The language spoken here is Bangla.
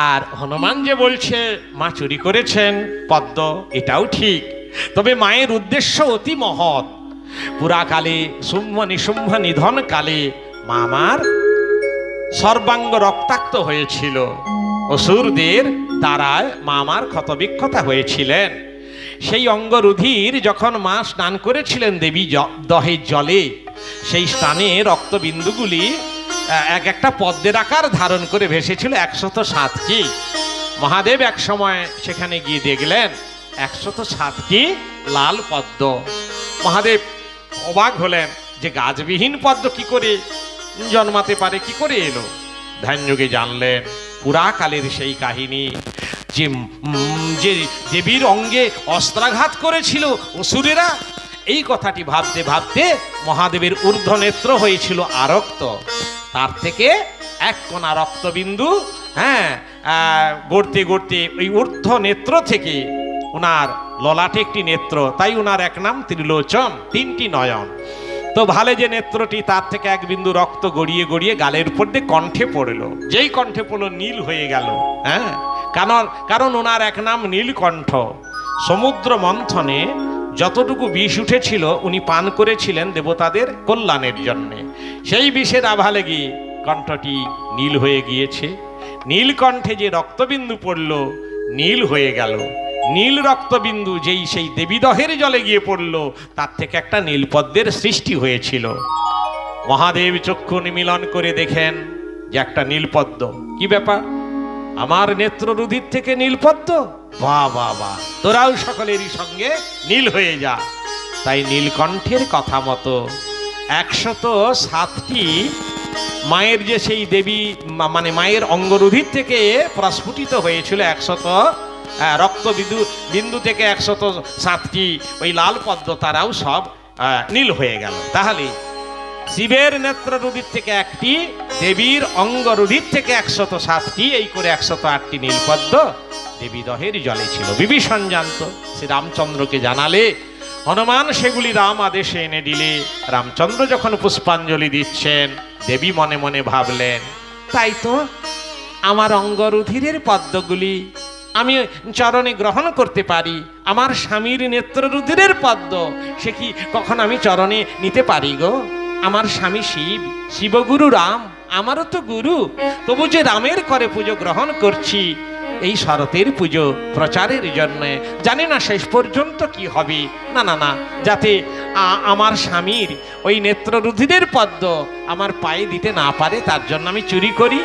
আর হনুমান যে বলছে মা চুরি করেছেন পদ্ম, এটাও ঠিক, তবে মায়ের উদ্দেশ্য অতি মহৎ। পুরাকালে শুম্ভ নিশুম্ভ নিধন কালে মা আমার সর্বাঙ্গ রক্তাক্ত হয়েছিল, অসুরদের দ্বারায় মা আমার ক্ষতবিক্ষতা হয়েছিলেন। সেই অঙ্গরুধির যখন মা স্নান করেছিলেন দেবী দহের জলে, সেই স্নানে রক্তবিন্দুগুলি এক একটা পদ্মের আকার ধারণ করে ভেসেছিল 107টি। মহাদেব এক সময় সেখানে গিয়ে দেখলেন 107টি লাল পদ্ম। মহাদেব অবাক হলেন যে গাছবিহীন পদ্ম কি করে জন্মাতে পারে, কি করে এলো। ধ্যান যোগে জানলেন পুরাকালের সেই কাহিনী, যে দেবীর অঙ্গে অস্ত্রাঘাত করেছিল অসুরেরা। এই কথাটি ভাবতে ভাবতে মহাদেবের ঊর্ধ্ব নেত্র হয়েছিল আরক্ত, তার থেকে এক কণা রক্তবিন্দু গড়তে গড়তে ওই ঊর্ধ্ব নেত্র থেকে ওনার ললাটে একটি নেত্র, তাই ওনার এক নাম ত্রিলোচন, 3টি নয়ন। তো ভালে যে নেত্রটি, তার থেকে এক বিন্দু রক্ত গড়িয়ে গড়িয়ে গালের উপর দিয়ে কণ্ঠে পড়লো। যেই কণ্ঠে পড়লো নীল হয়ে গেল। কারণ ওনার এক নাম নীলকণ্ঠ। সমুদ্র মন্থনে যতটুকু বিষ উঠেছিল উনি পান করেছিলেন দেবতাদের কল্যাণের জন্যে, সেই বিষের আভা লেগে কণ্ঠটি নীল হয়ে গিয়েছে। নীলকণ্ঠে যে রক্তবিন্দু পড়ল নীল হয়ে গেল। নীল রক্তবিন্দু যেই সেই দেবীদহের জলে গিয়ে পড়ল, তার থেকে একটা নীলপদ্মের সৃষ্টি হয়েছিল। মহাদেব চক্ষু নিমীলন করে দেখেন যে একটা নীলপদ্ম। কি ব্যাপার, আমার নেত্ররুধির থেকে নীলপদ্ম? বাহ বাহ বাহ, তোরাও সকলেরই সঙ্গে নীল হয়ে যা। তাই নীলকণ্ঠের কথা মতো 107টি মায়ের যে সেই দেবী মানে মায়ের অঙ্গরুধির থেকে প্রস্ফুটিত হয়েছিল 100 রক্ত বিন্দু থেকে 107টি ওই লাল পদ্ম, তারাও সব নীল হয়ে গেল। তাহলে শিবের নেত্ররুধির থেকে একটি, দেবীর অঙ্গরুধির থেকে 107টি, এই করে 108টি নীলপদ্ম দেবী দহের জলে ছিল। বিভীষণ জানত, শ্রী রামচন্দ্রকে জানালে হনুমান সেগুলি রাম আদেশে এনে দিলে। রামচন্দ্র যখন পুষ্পাঞ্জলি দিচ্ছেন, দেবী মনে মনে ভাবলেন, তাই তো আমার অঙ্গরুধিরের পদ্মগুলি আমি চরণে গ্রহণ করতে পারি, আমার স্বামীর নেত্ররুধিরের পদ্ম সে কি কখন আমি চরণে নিতে পারি গো? আমার স্বামী শিব, শিবগুরু রাম, আমারও তো গুরু, তবু যে রামের করে পুজো গ্রহণ করছি এই শরতের পুজো প্রচারের জন্য, জানি না শেষ পর্যন্ত কি হবে। না না না, যাতে আমার স্বামীর ওই নেত্ররুধিরের পদ্ম আমার পায়ে দিতে না পারে, তার জন্য আমি চুরি করি।